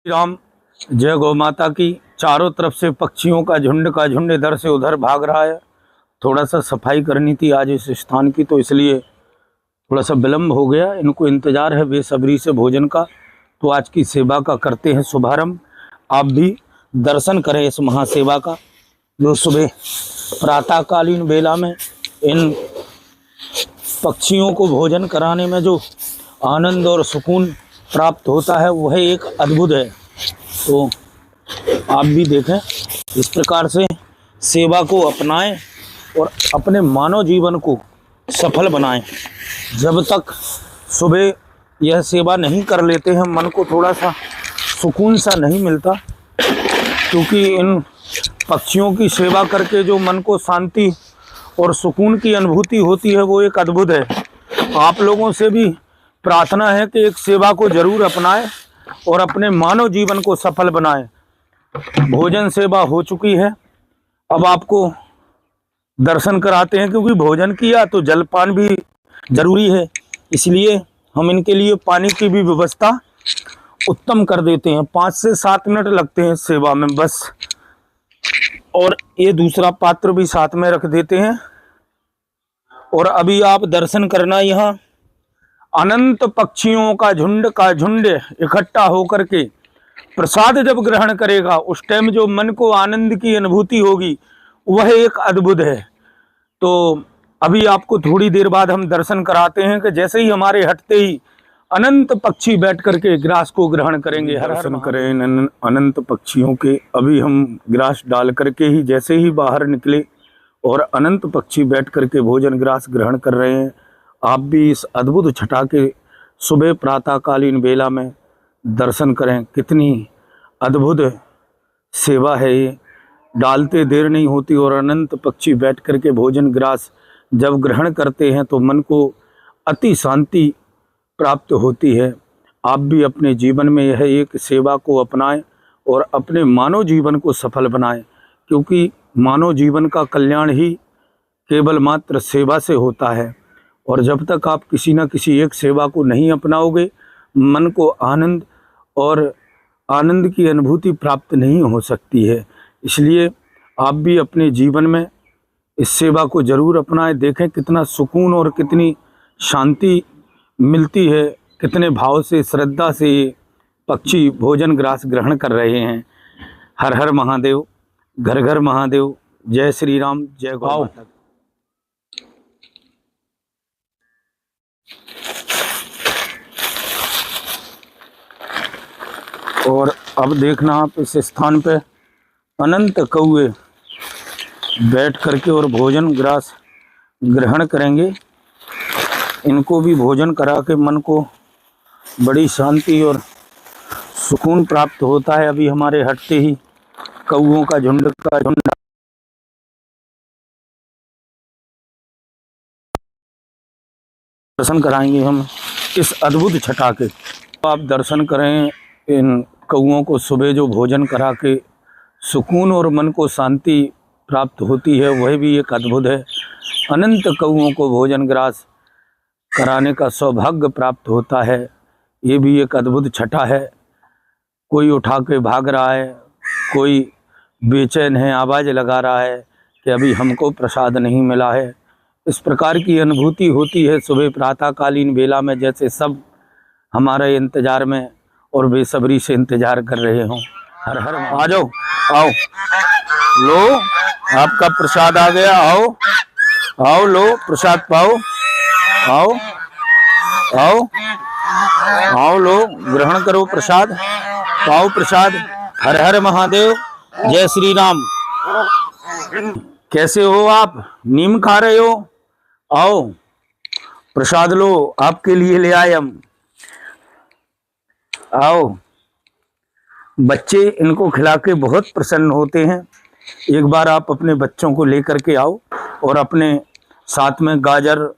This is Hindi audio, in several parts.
राम, जय गौ माता की। चारों तरफ से पक्षियों का झुंड इधर से उधर भाग रहा है। थोड़ा सा सफाई करनी थी आज इस स्थान की, तो इसलिए थोड़ा सा विलम्ब हो गया। इनको इंतज़ार है बेसब्री से भोजन का, तो आज की सेवा का करते हैं शुभारंभ। आप भी दर्शन करें इस महासेवा का, जो सुबह प्रातःकालीन बेला में इन पक्षियों को भोजन कराने में जो आनंद और सुकून प्राप्त होता है वह एक अद्भुत है। तो आप भी देखें, इस प्रकार से सेवा को अपनाएं और अपने मानव जीवन को सफल बनाएं। जब तक सुबह यह सेवा नहीं कर लेते हैं, मन को थोड़ा सा सुकून सा नहीं मिलता, क्योंकि इन पक्षियों की सेवा करके जो मन को शांति और सुकून की अनुभूति होती है वो एक अद्भुत है। आप लोगों से भी प्रार्थना है कि एक सेवा को जरूर अपनाएं और अपने मानव जीवन को सफल बनाएं। भोजन सेवा हो चुकी है, अब आपको दर्शन कराते हैं, क्योंकि भोजन किया तो जलपान भी जरूरी है, इसलिए हम इनके लिए पानी की भी व्यवस्था उत्तम कर देते हैं। 5 से 7 मिनट लगते हैं सेवा में बस। और ये दूसरा पात्र भी साथ में रख देते हैं। और अभी आप दर्शन करना, यहाँ अनंत पक्षियों का झुंड इकट्ठा होकर के प्रसाद जब ग्रहण करेगा, उस टाइम जो मन को आनंद की अनुभूति होगी वह एक अद्भुत है। तो अभी आपको थोड़ी देर बाद हम दर्शन कराते हैं कि जैसे ही हमारे हटते ही अनंत पक्षी बैठ करके ग्रास को ग्रहण करेंगे। दर्शन करें अनंत पक्षियों के। अभी हम ग्रास डाल करके ही जैसे ही बाहर निकले और अनंत पक्षी बैठ करके भोजन ग्रास ग्रहण कर रहे हैं। आप भी इस अद्भुत छटा के सुबह प्रातःकालीन बेला में दर्शन करें। कितनी अद्भुत सेवा है ये, डालते देर नहीं होती और अनंत पक्षी बैठ करके भोजन ग्रास जब ग्रहण करते हैं तो मन को अति शांति प्राप्त होती है। आप भी अपने जीवन में यह एक सेवा को अपनाएं और अपने मानव जीवन को सफल बनाएं, क्योंकि मानव जीवन का कल्याण ही केवल मात्र सेवा से होता है। और जब तक आप किसी न किसी एक सेवा को नहीं अपनाओगे, मन को आनंद और आनंद की अनुभूति प्राप्त नहीं हो सकती है। इसलिए आप भी अपने जीवन में इस सेवा को जरूर अपनाएं। देखें कितना सुकून और कितनी शांति मिलती है, कितने भाव से श्रद्धा से ये पक्षी भोजन ग्रास ग्रहण कर रहे हैं। हर हर महादेव, घर घर महादेव। जय श्री राम, जय गौ माता। और अब देखना, आप इस स्थान पे अनंत कौए बैठ करके और भोजन ग्रास ग्रहण करेंगे। इनको भी भोजन करा के मन को बड़ी शांति और सुकून प्राप्त होता है। अभी हमारे हटते ही कौओं का झुंड दर्शन कराएंगे हम इस अद्भुत छटा के। आप दर्शन करें इन कौओं को। सुबह जो भोजन करा के सुकून और मन को शांति प्राप्त होती है वह भी एक अद्भुत है। अनंत कौओं को भोजन ग्रास कराने का सौभाग्य प्राप्त होता है, ये भी एक अद्भुत छटा है। कोई उठा के भाग रहा है, कोई बेचैन है, आवाज़ लगा रहा है कि अभी हमको प्रसाद नहीं मिला है। इस प्रकार की अनुभूति होती है सुबह प्रातःकालीन बेला में, जैसे सब हमारे इंतज़ार में और बेसब्री से इंतज़ार कर रहे हों। हर हर आ जाओ, आओ लो, आपका प्रसाद आ गया। आओ आओ, लो प्रसाद पाओ। आओ आओ आओ, लो ग्रहण करो प्रसाद, पाओ प्रसाद। हर हर महादेव, जय श्री राम। कैसे हो आप? नीम खा रहे हो? आओ प्रसाद लो, आपके लिए ले आए हम। आओ। बच्चे इनको खिला के बहुत प्रसन्न होते हैं। एक बार आप अपने बच्चों को लेकर के आओ और अपने साथ में गाजर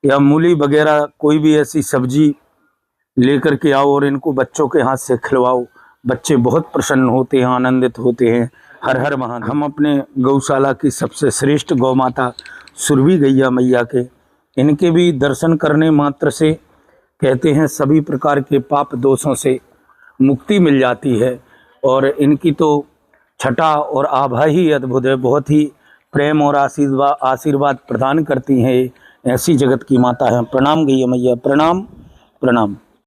या मूली वगैरह कोई भी ऐसी सब्जी लेकर के आओ और इनको बच्चों के हाथ से खिलवाओ। बच्चे बहुत प्रसन्न होते हैं, आनंदित होते हैं। हर हर महादेव। हम अपने गौशाला की सबसे श्रेष्ठ गौ माता सुरभि गैया मैया के, इनके भी दर्शन करने मात्र से कहते हैं सभी प्रकार के पाप दोषों से मुक्ति मिल जाती है। और इनकी तो छटा और आभा ही अद्भुत है, बहुत ही प्रेम और आशीर्वाद प्रदान करती हैं। ऐसी जगत की माता है। प्रणाम गैया मैया, प्रणाम प्रणाम।